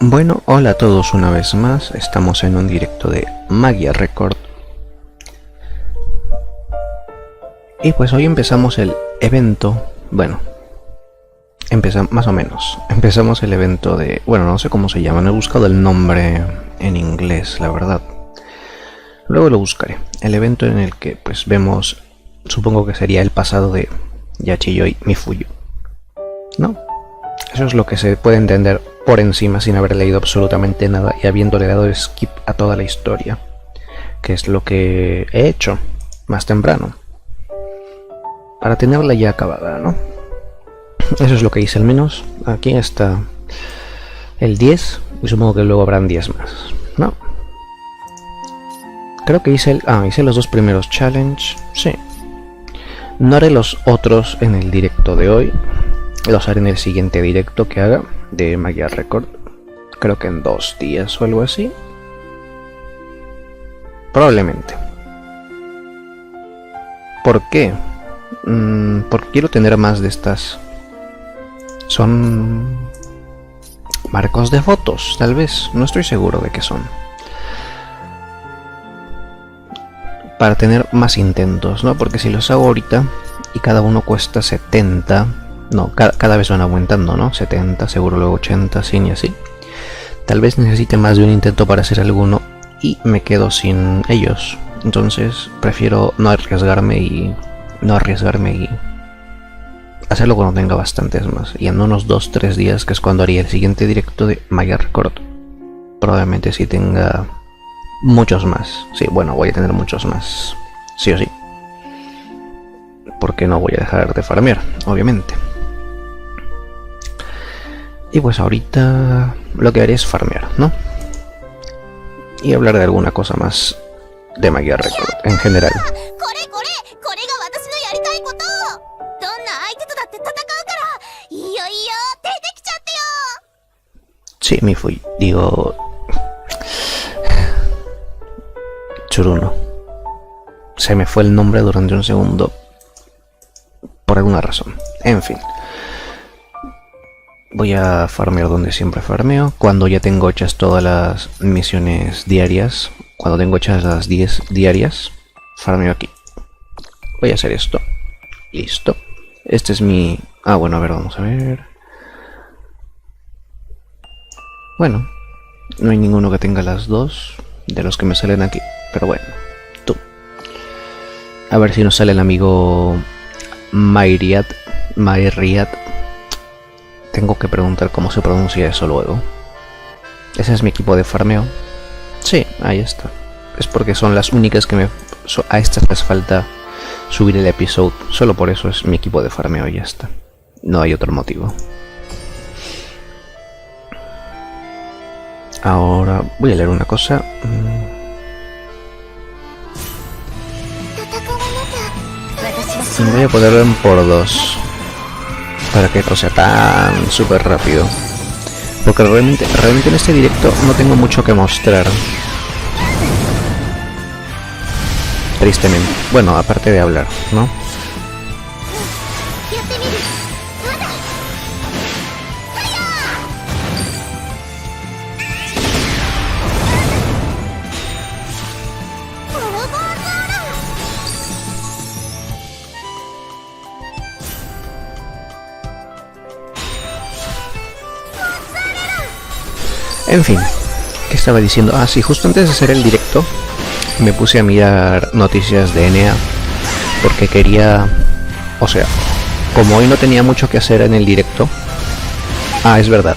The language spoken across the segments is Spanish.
Bueno, hola a todos una vez más, estamos en un directo de Magia Record. Y pues hoy empezamos el evento, empezamos más o menos. Empezamos el evento de, no sé cómo se llama, no he buscado el nombre en inglés, la verdad. Luego lo buscaré. El evento en el que pues vemos, supongo que sería el pasado de Yachiyoi Mifuyu, ¿no? Eso es lo que se puede entender por encima sin haber leído absolutamente nada y habiéndole dado skip a toda la historia, que es lo que he hecho más temprano para tenerla ya acabada, ¿no? Eso es lo que hice, al menos. Aquí está el 10 y supongo que luego habrán 10 más, ¿no? Creo que hice los dos primeros challenge, sí. No haré los otros en el directo de hoy. Los haré en el siguiente directo que haga de Magia Record. Creo que en 2 días o algo así. Probablemente. ¿Por qué? Porque quiero tener más de estas. Son marcos de fotos, tal vez. No estoy seguro de qué son. Para tener más intentos, ¿no? Porque si los hago ahorita y cada uno cuesta 70... No, cada vez van aumentando, ¿no? 70, seguro luego 80, 100 y así. Tal vez necesite más de un intento para hacer alguno y me quedo sin ellos. Entonces prefiero no arriesgarme y hacerlo cuando tenga bastantes más. Y en unos 2-3 días, que es cuando haría el siguiente directo de Magia Record, probablemente sí tenga muchos más. Sí, voy a tener muchos más, sí o sí. Porque no voy a dejar de farmear, obviamente. Y pues ahorita lo que haré es farmear, ¿no? Y hablar de alguna cosa más de Magia Record en general. Sí, Churuno. Se me fue el nombre durante un segundo por alguna razón. En fin. Voy a farmear donde siempre farmeo. Cuando ya tengo hechas todas las misiones diarias, cuando tengo hechas las 10 diarias, farmeo aquí. Voy a hacer esto. Listo. Este es mi... a ver, vamos a ver. Bueno, no hay ninguno que tenga las dos de los que me salen aquí. Pero bueno, tú. A ver si nos sale el amigo Mairiat. Tengo que preguntar cómo se pronuncia eso luego. Ese es mi equipo de farmeo. Sí, ahí está. Es porque son las únicas que a estas les falta subir el episodio. Solo por eso es mi equipo de farmeo y ya está. No hay otro motivo. Ahora voy a leer una cosa. Voy a ponerlo en por 2. Para que no sea tan súper rápido. Porque realmente en este directo no tengo mucho que mostrar. Tristemente. Bueno, aparte de hablar, ¿no? En fin, ¿qué estaba diciendo? Ah, sí, justo antes de hacer el directo me puse a mirar noticias de NA porque quería... O sea, como hoy no tenía mucho que hacer en el directo... Ah, es verdad,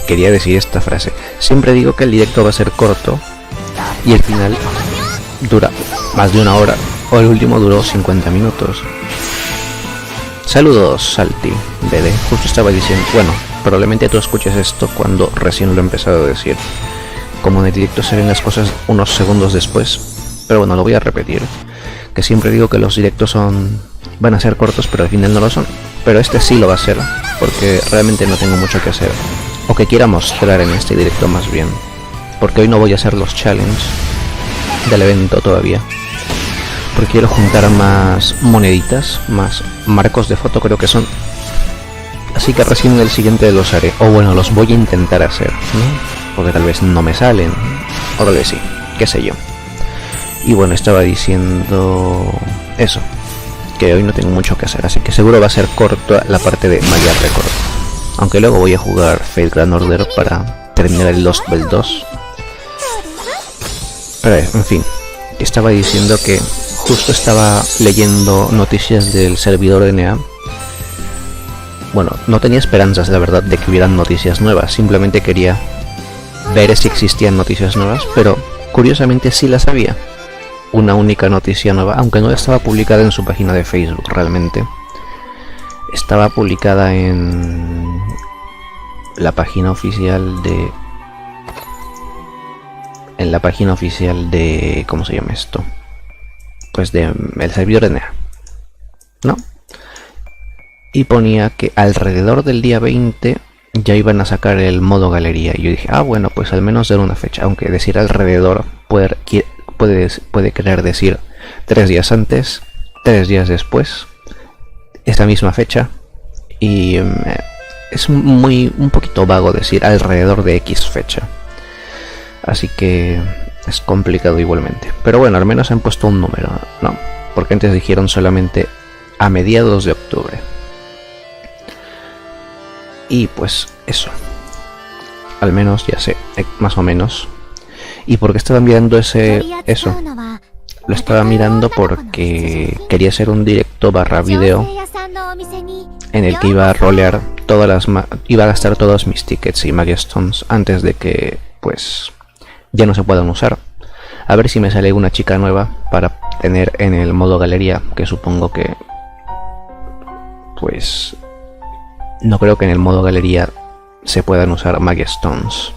quería decir esta frase. Siempre digo que el directo va a ser corto y el final dura más de 1 hora, o el último duró 50 minutos. Saludos, Salty, BD. Justo estaba diciendo... Probablemente tú escuches esto cuando recién lo he empezado a decir. Como en el directo se ven las cosas unos segundos después. Pero lo voy a repetir. Que siempre digo que los directos van a ser cortos, pero al final no lo son. Pero este sí lo va a ser, porque realmente no tengo mucho que hacer. O que quiera mostrar en este directo más bien. Porque hoy no voy a hacer los challenges del evento todavía. Porque quiero juntar más moneditas, más marcos de foto, creo que son Así que recién en el siguiente los haré, o bueno, los voy a intentar hacer, ¿no? Porque tal vez no me salen, o tal vez sí, qué sé yo. Y bueno, estaba diciendo eso, que hoy no tengo mucho que hacer, así que seguro va a ser corto la parte de Magia Record. Aunque luego voy a jugar Fate Grand Order para terminar el Lost Belt 2. Pero en fin, estaba diciendo que justo estaba leyendo noticias del servidor NA. Bueno, no tenía esperanzas, la verdad, de que hubieran noticias nuevas. Simplemente quería ver si existían noticias nuevas, pero curiosamente sí las había. Una única noticia nueva, aunque no estaba publicada en su página de Facebook realmente. Estaba publicada en la página oficial de... ¿cómo se llama esto? Pues de el servidor NA, ¿no? Y ponía que alrededor del día 20 ya iban a sacar el modo galería. Y yo dije, bueno, pues al menos dar una fecha. Aunque decir alrededor puede querer decir 3 días antes, 3 días después, esta misma fecha. Y es un poquito vago decir alrededor de X fecha. Así que es complicado igualmente. Pero bueno, al menos han puesto un número, ¿no? Porque antes dijeron solamente a mediados de octubre. Y pues eso. Al menos ya sé, más o menos. ¿Y por qué estaba mirando eso? Lo estaba mirando porque quería hacer un directo / video en el que iba a rolear iba a gastar todos mis tickets y Magia Stones antes de que pues ya no se puedan usar. A ver si me sale una chica nueva para tener en el modo galería, que supongo que pues no creo que en el modo galería se puedan usar Magia Stones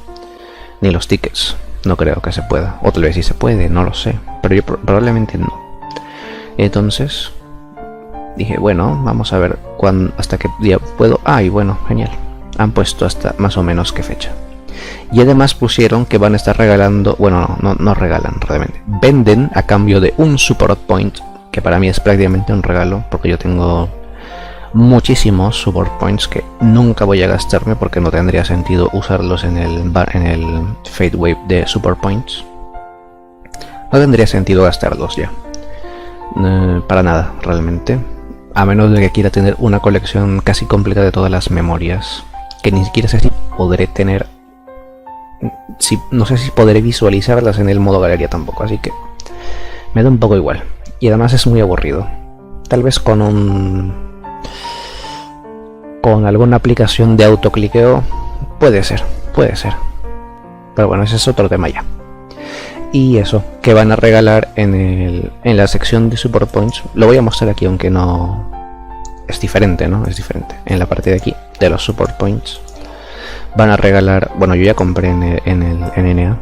ni los tickets. No creo que se pueda, o tal vez sí se puede, no lo sé, pero yo probablemente no. Entonces dije, bueno, vamos a ver hasta qué día puedo. Y bueno, genial, han puesto hasta más o menos qué fecha. Y además pusieron que van a estar regalando, bueno, no regalan realmente, venden a cambio de un support point, que para mí es prácticamente un regalo, porque yo tengo muchísimos support points que nunca voy a gastarme porque no tendría sentido usarlos en el Fate Wave de support points. No tendría sentido gastarlos ya, para nada realmente, a menos de que quiera tener una colección casi completa de todas las memorias, que ni siquiera sé si podré tener, no sé si podré visualizarlas en el modo galería tampoco, así que me da un poco igual. Y además es muy aburrido. Tal vez con alguna aplicación de autocliqueo puede ser. Pero bueno, ese es otro tema ya. Y eso, que van a regalar en la sección de support points, lo voy a mostrar aquí, aunque no es diferente, ¿no? Es diferente. En la parte de aquí de los support points van a regalar, bueno, yo ya compré en el NA,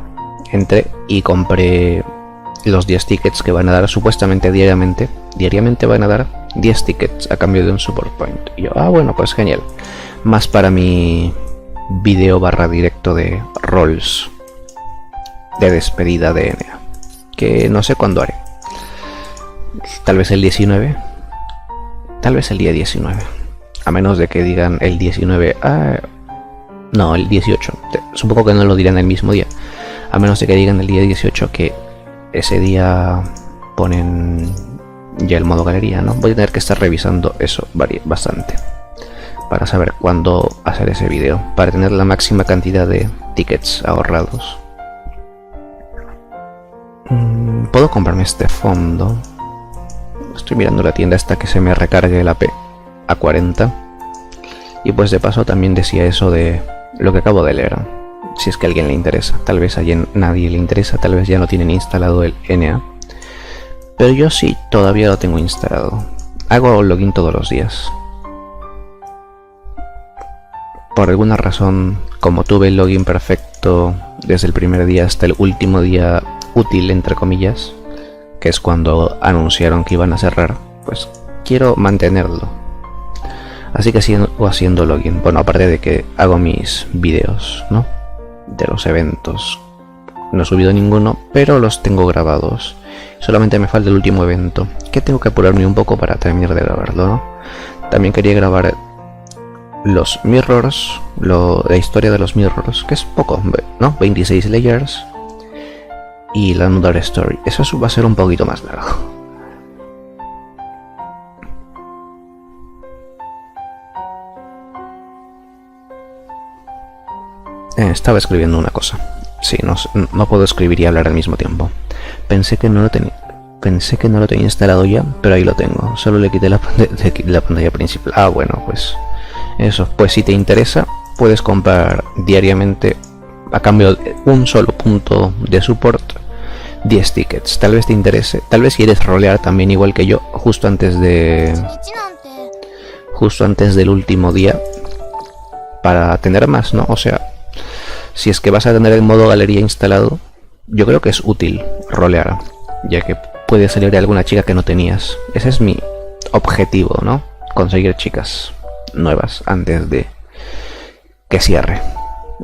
entré y compré los 10 tickets que van a dar supuestamente diariamente van a dar 10 tickets a cambio de un support point. Y yo, bueno, pues genial, más para mi video / directo de rolls de despedida de NA, que no sé cuándo haré, tal vez el 19, tal vez el día 19, a menos de que digan el 19, no, el 18, supongo que no lo dirán el mismo día, a menos de que digan el día 18 que ese día ponen ya el modo galería, ¿no? Voy a tener que estar revisando eso bastante para saber cuándo hacer ese vídeo, para tener la máxima cantidad de tickets ahorrados. Puedo comprarme este fondo. Estoy mirando la tienda hasta que se me recargue el AP a 40. Y pues de paso también decía eso de lo que acabo de leer, si es que a alguien le interesa. Tal vez a nadie le interesa, tal vez ya no tienen instalado el NA, pero yo sí, todavía lo tengo instalado. Hago login todos los días. Por alguna razón, como tuve el login perfecto desde el primer día hasta el último día útil, entre comillas, que es cuando anunciaron que iban a cerrar, pues quiero mantenerlo. Así que sigo haciendo login. Bueno, aparte de que hago mis videos, ¿no? De los eventos. No he subido ninguno, pero los tengo grabados. Solamente me falta el último evento, que tengo que apurarme un poco para terminar de grabarlo, ¿no? También quería grabar los mirrors, la historia de los mirrors, que es poco, ¿no? 26 layers, y la Another Story. Eso va a ser un poquito más largo. Estaba escribiendo una cosa. Sí, no puedo escribir y hablar al mismo tiempo. Pensé que no lo tenía instalado ya, pero ahí lo tengo. Solo le quité la pantalla principal. Ah, bueno, pues eso. Pues si te interesa, puedes comprar diariamente, a cambio de un solo punto de support, 10 tickets. Tal vez te interese. Tal vez quieres rolear también igual que yo, justo antes del último día, para tener más, ¿no? O sea, si es que vas a tener el modo galería instalado, yo creo que es útil rolear, ya que puede salir alguna chica que no tenías. Ese es mi objetivo, ¿no? Conseguir chicas nuevas antes de que cierre.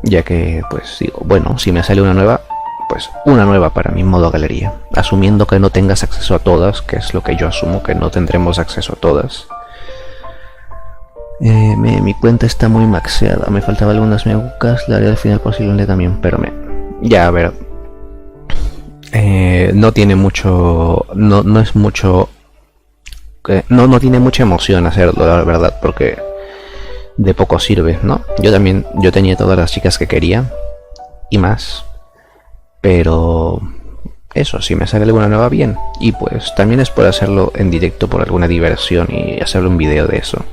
Ya que, pues digo, bueno, si me sale una nueva, pues una nueva para mi modo galería. Asumiendo que no tengas acceso a todas, que es lo que yo asumo, que no tendremos acceso a todas. Mi cuenta está muy maxeada, me faltaban algunas megucas, la haré al final posible también, pero ya, a ver, no tiene mucho, no es mucho, no tiene mucha emoción hacerlo, la verdad, porque de poco sirve, ¿no? Yo tenía todas las chicas que quería y más, pero eso, si me sale alguna nueva, bien, y pues también es por hacerlo en directo por alguna diversión y hacerle un video de eso,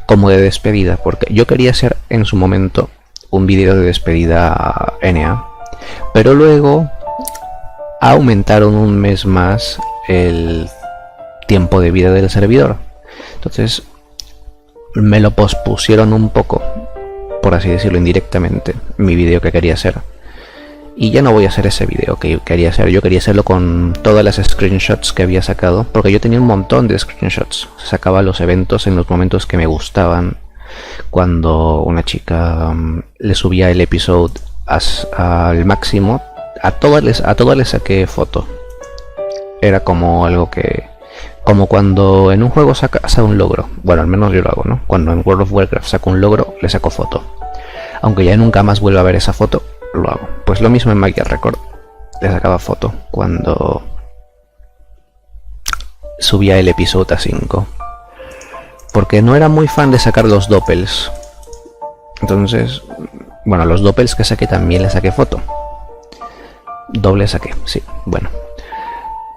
como de despedida, porque yo quería hacer en su momento un vídeo de despedida a NA, pero luego aumentaron un mes más el tiempo de vida del servidor, entonces me lo pospusieron un poco, por así decirlo indirectamente, mi vídeo que quería hacer, y ya no voy a hacer ese vídeo que quería hacer. Yo quería hacerlo con todas las screenshots que había sacado, porque yo tenía un montón de screenshots. Sacaba los eventos en los momentos que me gustaban, cuando una chica le subía el episodio al máximo, a todas les saqué foto. Era como algo que, como cuando en un juego saca un logro, bueno, al menos yo lo hago, ¿no? Cuando en World of Warcraft saco un logro, le saco foto, aunque ya nunca más vuelva a ver esa foto, lo hago. Pues lo mismo en Magic Record, le sacaba foto cuando subía el episodio a 5, porque no era muy fan de sacar los doppels. Entonces, bueno, los doppels que saqué también le saqué foto, doble saqué, sí, bueno,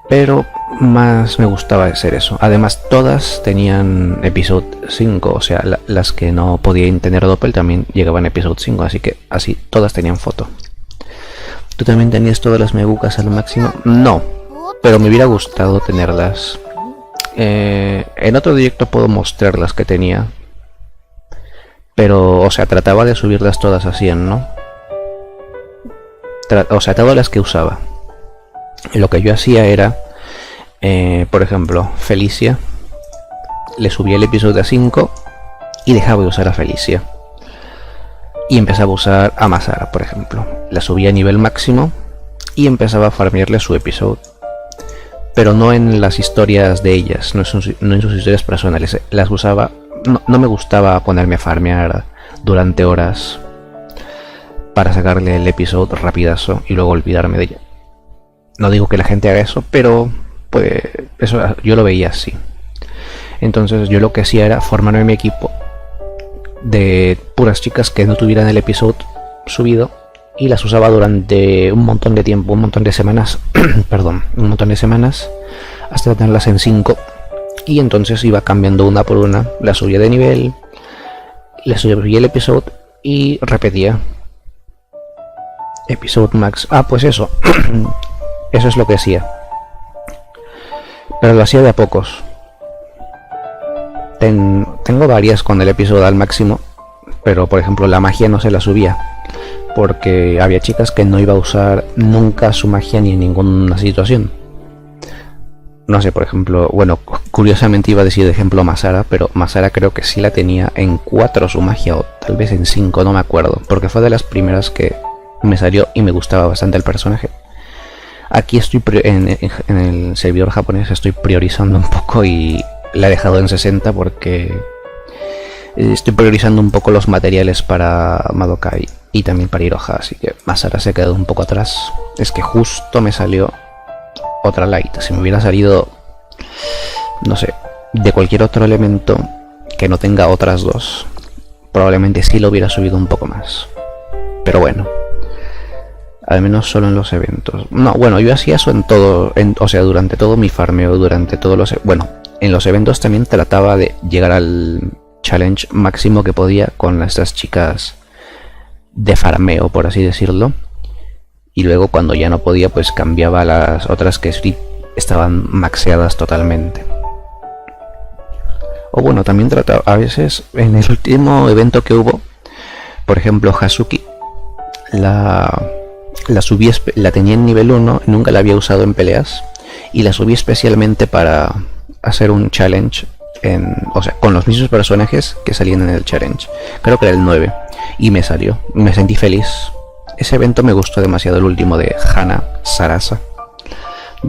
pero más me gustaba hacer eso. Además, todas tenían episodio 5, o sea, las que no podían tener doppel también llegaban a episodio 5, así que así todas tenían foto. ¿Tú también tenías todas las megucas al máximo? No, pero me hubiera gustado tenerlas. En otro directo puedo mostrar las que tenía, pero, o sea, trataba de subirlas todas a 100, ¿no? O sea, todas las que usaba. Lo que yo hacía era, por ejemplo, Felicia, le subía el episodio a 5 y dejaba de usar a Felicia y empezaba a usar a Masara, por ejemplo. La subía a nivel máximo y empezaba a farmearle su episodio, pero no en las historias de ellas, no en sus historias personales. Las usaba, no me gustaba ponerme a farmear durante horas para sacarle el episodio rapidazo y luego olvidarme de ella. No digo que la gente haga eso, pero pues eso yo lo veía así. Entonces yo lo que hacía era formarme mi equipo de puras chicas que no tuvieran el episodio subido y las usaba durante un montón de tiempo, un montón de semanas, perdón, un montón de semanas, hasta tenerlas en 5, y entonces iba cambiando una por una, la subía de nivel, le subía el episodio y repetía episodio max. Ah, pues eso. Eso es lo que hacía, pero lo hacía de a pocos. Tengo varias con el episodio al máximo, pero por ejemplo la magia no se la subía, porque había chicas que no iba a usar nunca su magia ni en ninguna situación. No sé, por ejemplo, bueno, curiosamente iba a decir de ejemplo Masara, pero Masara creo que sí la tenía en 4 su magia, o tal vez en 5, no me acuerdo, porque fue de las primeras que me salió y me gustaba bastante el personaje. Aquí estoy en el servidor japonés estoy priorizando un poco y la he dejado en 60 porque Estoy priorizando un poco los materiales para Madoka y también para Iroha, así que Masara se ha quedado un poco atrás. Es que justo me salió otra light. Si me hubiera salido, no sé, de cualquier otro elemento que no tenga otras dos, probablemente sí lo hubiera subido un poco más. Pero bueno, al menos solo en los eventos. No, bueno, yo hacía eso en todo, o sea, durante todo mi farmeo, durante todos los... Bueno, en los eventos también trataba de llegar al challenge máximo que podía con estas chicas de farmeo, por así decirlo. Y luego cuando ya no podía, pues cambiaba a las otras que sí estaban maxeadas totalmente. O bueno, también trataba, a veces en el último evento que hubo, por ejemplo Hazuki, la subí, la tenía en nivel 1, nunca la había usado en peleas, y la subí especialmente para hacer un challenge, o sea, con los mismos personajes que salían en el challenge. Creo que era el 9, y me salió, me sentí feliz. Ese evento me gustó demasiado, el último de Hana Sarasa,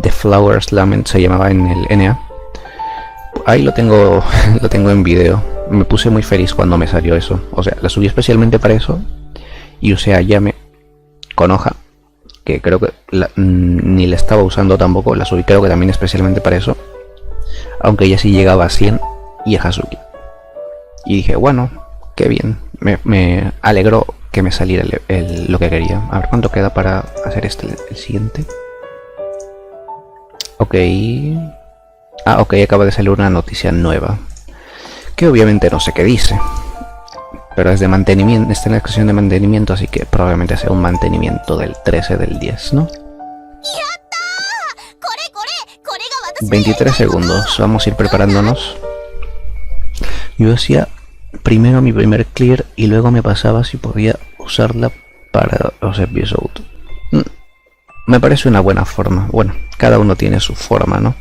The Flower's Lament se llamaba en el NA. Ahí lo tengo en video. Me puse muy feliz cuando me salió eso. O sea, la subí especialmente para eso. Y usé a Yame con hoja, que creo que ni la estaba usando tampoco. La subí creo que también especialmente para eso. Aunque ella sí llegaba a 100 y a Hazuki. Y dije, bueno, qué bien. Me alegró que me saliera lo que quería. A ver cuánto queda para hacer el siguiente. Ok. Ah, ok, acaba de salir una noticia nueva. Que obviamente no sé qué dice. Pero es de mantenimiento, está en la sección de mantenimiento, así que probablemente sea un mantenimiento del 13 del 10, ¿no? 23 segundos, vamos a ir preparándonos. Yo hacía primero mi primer clear y luego me pasaba si podía usarla para los episodios. Me parece una buena forma. Bueno, cada uno tiene su forma, ¿no?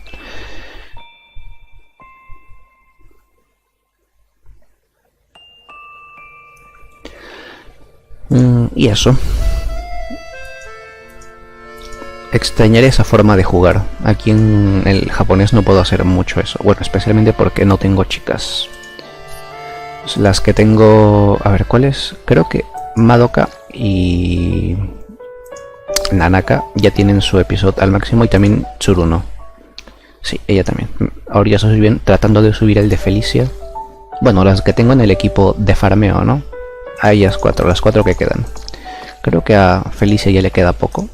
Y eso. Extrañaré esa forma de jugar. Aquí en el japonés no puedo hacer mucho eso. Bueno, especialmente porque no tengo chicas. Las que tengo... A ver, ¿cuáles? Creo que Madoka y Nanaka ya tienen su episodio al máximo y también Tsuruno. Sí, ella también. Ahora ya estoy bien tratando de subir el de Felicia. Bueno, las que tengo en el equipo de farmeo, ¿no? A ellas cuatro, las cuatro que quedan. Creo que a Felicia ya le queda poco.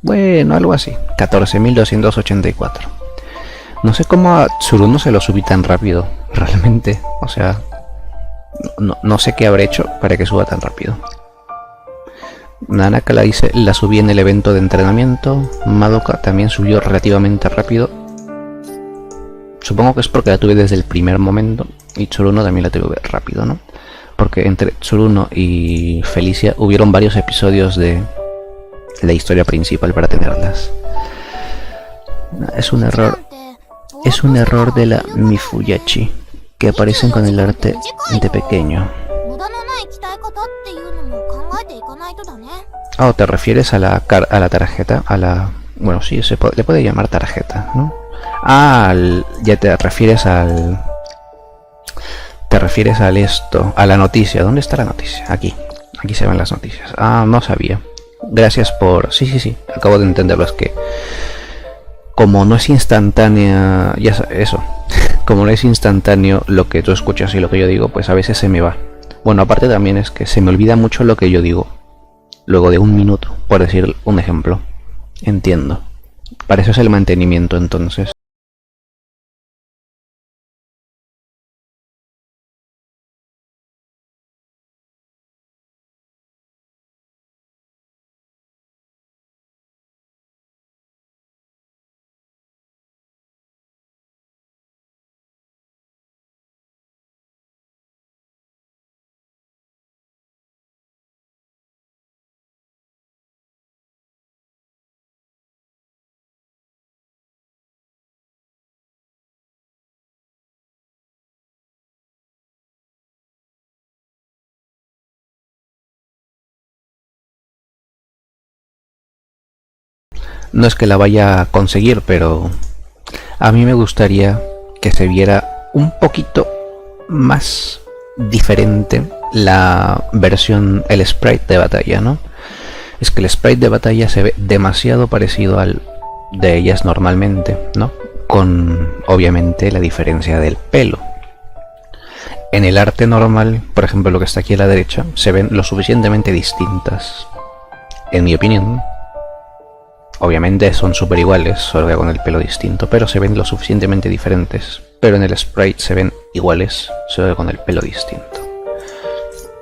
Bueno, algo así. 14.284. No sé cómo a Tsuruno se lo subí tan rápido. Realmente. O sea... No sé qué habré hecho para que suba tan rápido. Nanaka la subí en el evento de entrenamiento. Madoka también subió relativamente rápido. Supongo que es porque la tuve desde el primer momento. Y Tsuruno también la tuve rápido, ¿no? Porque entre Tsuruno y Felicia hubieron varios episodios de la historia principal para tenerlas. Es un error. Es un error de la Mifuyachi, que aparecen con el arte de pequeño. Oh, ¿te refieres a la tarjeta? A la... Bueno, sí, le puede llamar tarjeta, ¿no? Ah, ya te refieres al... Te refieres al esto, a la noticia. ¿Dónde está la noticia? Aquí. Aquí se ven las noticias. Ah, no sabía. Gracias por... Sí. Acabo de entenderlo. Es que... Como no es instantánea... Ya eso. Como no es instantáneo lo que tú escuchas y lo que yo digo, pues a veces se me va. Bueno, aparte también es que se me olvida mucho lo que yo digo. Luego de un minuto, por decir un ejemplo. Entiendo. Para eso es el mantenimiento, entonces. No es que la vaya a conseguir, pero a mí me gustaría que se viera un poquito más diferente la versión, el sprite de batalla, ¿no? Es que el sprite de batalla se ve demasiado parecido al de ellas normalmente, ¿no? Con obviamente la diferencia del pelo. En el arte normal, por ejemplo lo que está aquí a la derecha, se ven lo suficientemente distintas, en mi opinión. Obviamente son súper iguales, solo que con el pelo distinto, pero se ven lo suficientemente diferentes. Pero en el sprite se ven iguales, solo que con el pelo distinto.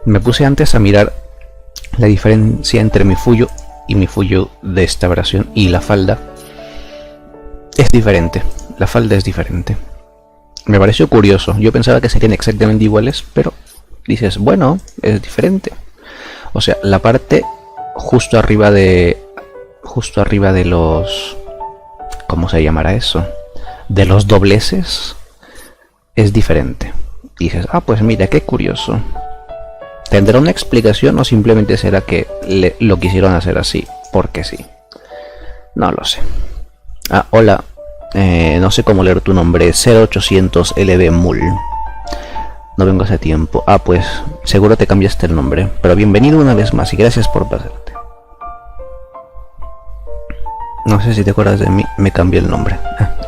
Me puse antes a mirar la diferencia entre mi Fuyu y mi Fuyu de esta versión, y la falda es diferente. La falda es diferente. Me pareció curioso. Yo pensaba que serían exactamente iguales, pero dices, bueno, es diferente. O sea, la parte justo arriba de los, ¿cómo se llamará eso? De los dobleces es diferente. Y dices, ah, pues mira, qué curioso. ¿Tendrá una explicación o simplemente será que lo quisieron hacer así? Porque sí. No lo sé. Ah, hola. No sé cómo leer tu nombre. 0800 LB Mul. No vengo hace tiempo. Ah, pues seguro te cambiaste el nombre. Pero bienvenido una vez más y gracias por pasarte. No sé si te acuerdas de mí, me cambié el nombre.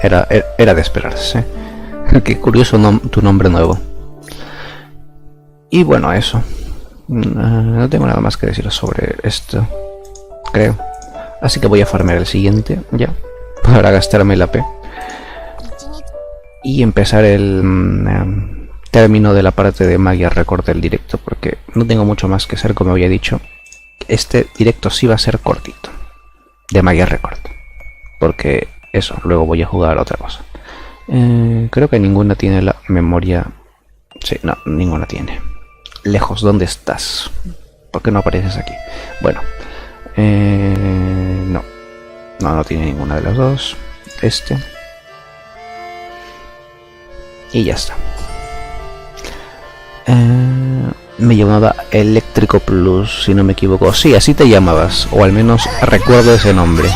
Era de esperarse. Qué curioso tu nombre nuevo. Y bueno, eso. No tengo nada más que decir sobre esto, creo. Así que voy a farmear el siguiente, ya, para gastarme la P. Y empezar el término de la parte de Magia Record del directo, porque no tengo mucho más que hacer, como había dicho. Este directo sí va a ser cortito. De Magia Record, porque eso, luego voy a jugar otra cosa. Creo que ninguna tiene la memoria. Sí, no, ninguna tiene. Lejos, ¿dónde estás? ¿Por qué no apareces aquí? Bueno, no tiene ninguna de las dos. Y ya está. Me llamaba Eléctrico Plus, si no me equivoco. Sí, así te llamabas, o al menos recuerdo ese nombre.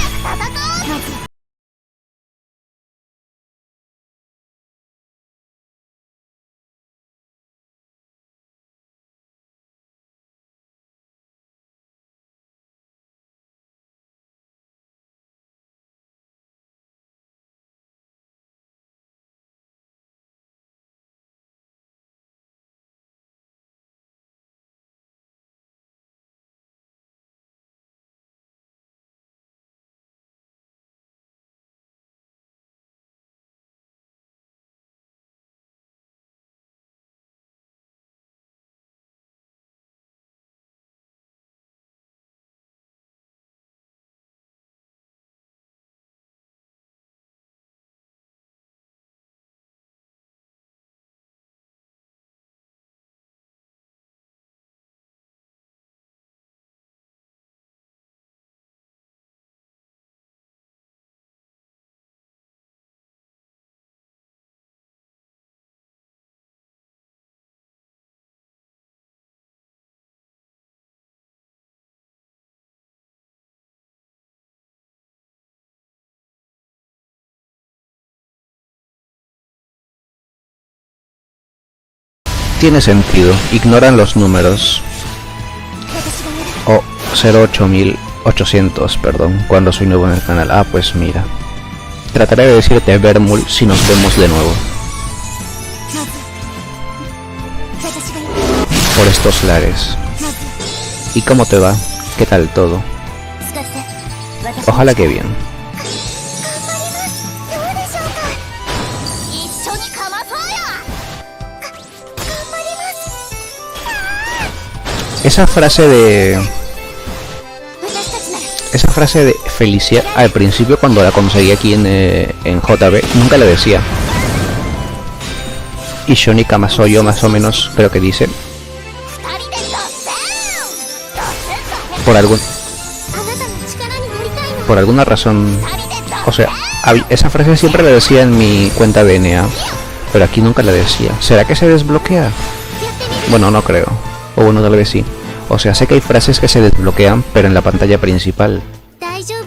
Tiene sentido, ignoran los números. O 08800, perdón, cuando soy nuevo en el canal. Ah, pues mira. Trataré de decirte Vermul si nos vemos de nuevo. Por estos lares. ¿Y cómo te va? ¿Qué tal todo? Ojalá que bien. Esa frase de felicidad al principio, cuando la conseguí aquí en JB, nunca la decía. Y Shoni Kamasoyo más o menos creo que dice. Por alguna razón, o sea, esa frase siempre la decía en mi cuenta de NA, pero aquí nunca la decía. ¿Será que se desbloquea? Bueno, no creo. O bueno, tal vez sí. O sea, sé que hay frases que se desbloquean, pero en la pantalla principal,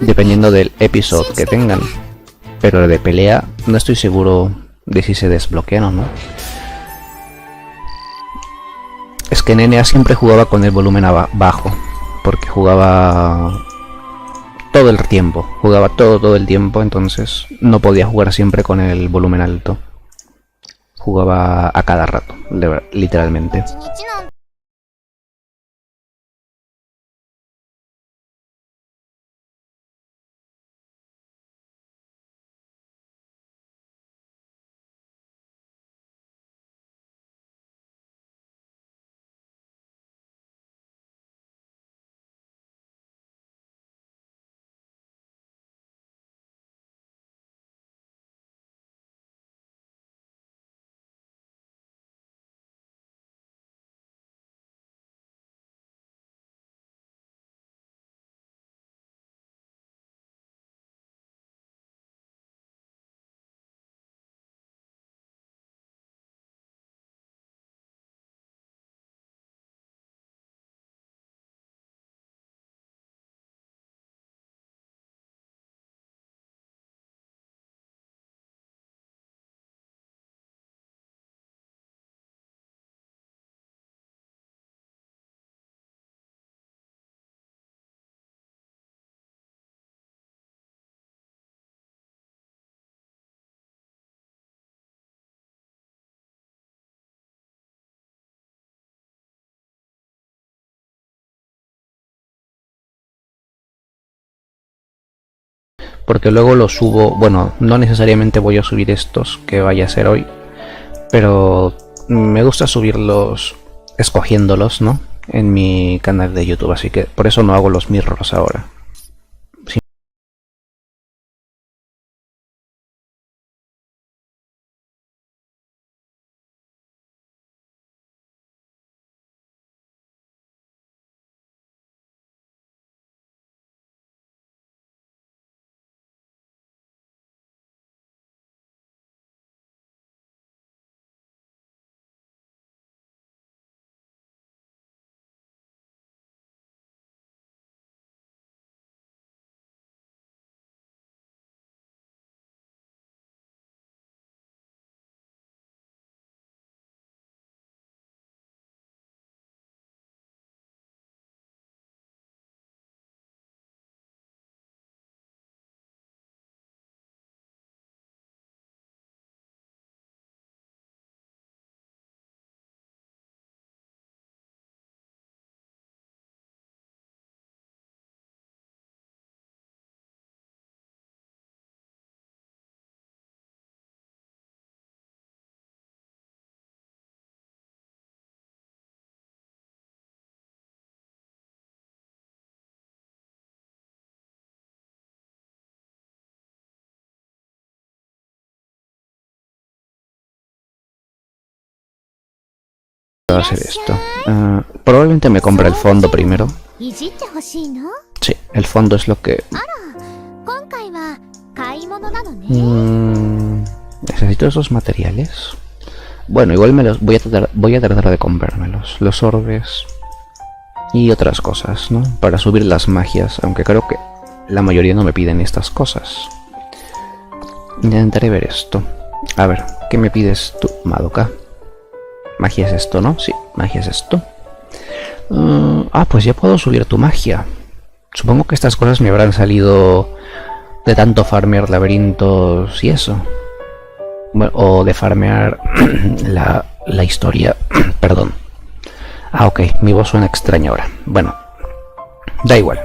dependiendo del episodio que tengan. Pero de pelea no estoy seguro de si se desbloquean o no. que NNA siempre jugaba con el volumen bajo, porque jugaba todo el tiempo, jugaba todo el tiempo, entonces no podía jugar siempre con el volumen alto. Jugaba a cada rato, literalmente. Porque luego los subo, bueno, no necesariamente voy a subir estos que vaya a ser hoy, pero me gusta subirlos escogiéndolos, ¿no? En mi canal de YouTube, así que por eso no hago los mirrors ahora. Va a hacer esto. Probablemente me compre el fondo primero. Sí, el fondo es lo que... ¿Necesito esos materiales? Bueno, igual me los voy a tratar de comprármelos. Los orbes y otras cosas, ¿no? Para subir las magias, aunque creo que la mayoría no me piden estas cosas. Intentaré ver esto. A ver, ¿qué me pides tú, Madoka? Magia es esto, ¿no? Sí, magia es esto. Pues ya puedo subir tu magia. Supongo que estas cosas me habrán salido de tanto farmear laberintos y eso. Bueno, o de farmear la historia. Perdón. Ok, mi voz suena extraña ahora. Bueno, da igual.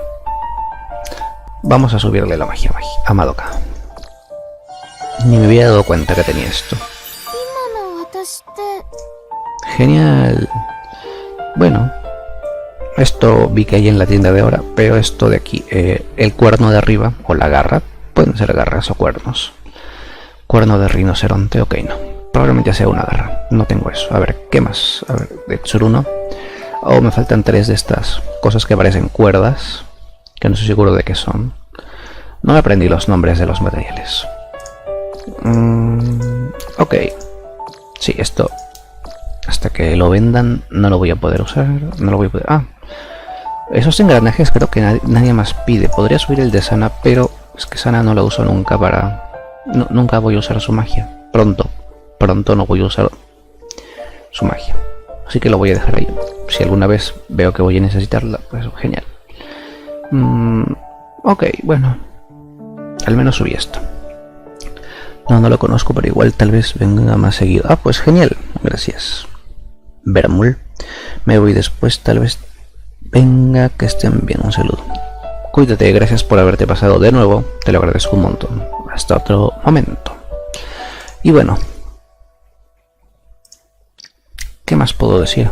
Vamos a subirle la magia a Madoka. Ni me había dado cuenta que tenía esto. Genial. Bueno, esto vi que hay en la tienda de ahora, pero esto de aquí, el cuerno de arriba, o la garra, pueden ser garras o cuernos. Cuerno de rinoceronte, ok, no. Probablemente sea una garra, no tengo eso. A ver, ¿qué más? A ver, de Tsuruno. Oh, me faltan 3 de estas cosas que parecen cuerdas, que no estoy seguro de qué son. No me aprendí los nombres de los materiales. Ok. Sí, esto... Hasta que lo vendan no lo voy a poder usar. No lo voy a poder... esos engranajes creo que nadie más pide. Podría subir el de Sana, pero es que Sana no lo uso nunca para... nunca voy a usar su magia. Pronto no voy a usar su magia. así que lo voy a dejar ahí. Si alguna vez veo que voy a necesitarla, pues genial. Ok, bueno, al menos subí esto. No lo conozco, pero igual tal vez venga más seguido. Ah, pues genial, gracias Vermul. Me voy después, tal vez venga, que estén bien, un saludo. Cuídate, gracias por haberte pasado de nuevo, te lo agradezco un montón. Hasta otro momento. Y bueno, ¿qué más puedo decir?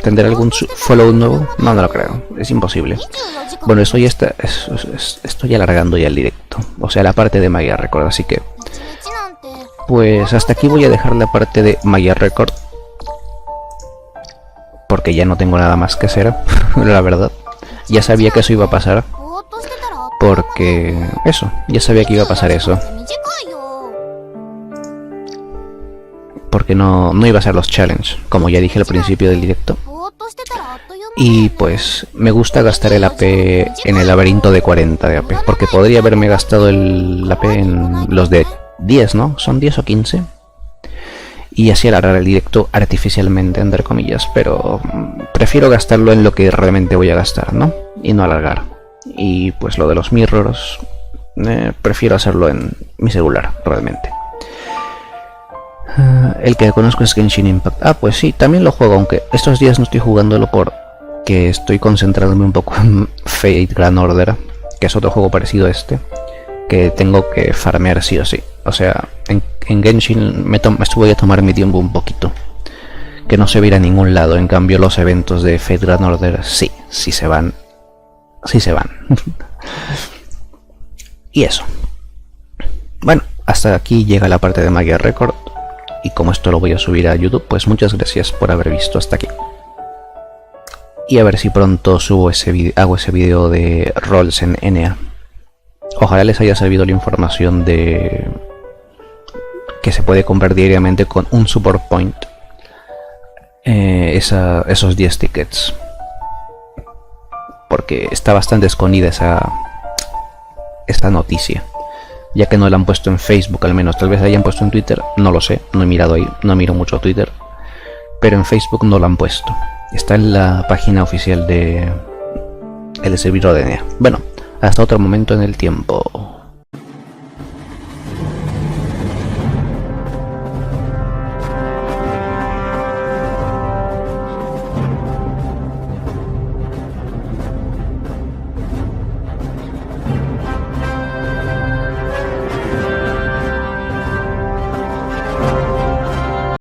¿Tendré algún follow nuevo? No lo creo, es imposible. Bueno, estoy alargando ya el directo, o sea, la parte de Maya Record, así que pues hasta aquí voy a dejar la parte de Maya Record, porque ya no tengo nada más que hacer, la verdad. Ya sabía que eso iba a pasar, porque eso, ya sabía que iba a pasar eso, porque no iba a ser los challenge, como ya dije al principio del directo. Y pues me gusta gastar el AP en el laberinto de 40 de AP, porque podría haberme gastado el AP en los de 10, ¿no? ¿Son 10 o 15? Y así alargar el directo artificialmente, entre comillas, pero prefiero gastarlo en lo que realmente voy a gastar, ¿no? Y no alargar. Y pues lo de los mirrors, prefiero hacerlo en mi celular, realmente. El que conozco es Genshin Impact. Ah, pues sí, también lo juego, aunque estos días no estoy jugándolo porque estoy concentrándome un poco en Fate Grand Order, que es otro juego parecido a este, que tengo que farmear sí o sí. O sea, en Genshin me voy a tomar mi tiempo un poquito, que no se va a ir a ningún lado. En cambio los eventos de Fate Grand Order sí se van. Sí se van. Y eso. Bueno, hasta aquí llega la parte de Maya Record. Y como esto lo voy a subir a YouTube, pues muchas gracias por haber visto hasta aquí. Y a ver si pronto subo hago ese vídeo de roles en NA. Ojalá les haya servido la información de que se puede comprar diariamente con un support point esos 10 tickets. Porque está bastante escondida esta noticia, ya que no la han puesto en Facebook, al menos. Tal vez la hayan puesto en Twitter, no lo sé, no he mirado ahí, no miro mucho Twitter, pero en Facebook no la han puesto. Está en la página oficial de el servidor de NEA. Bueno, hasta otro momento en el tiempo.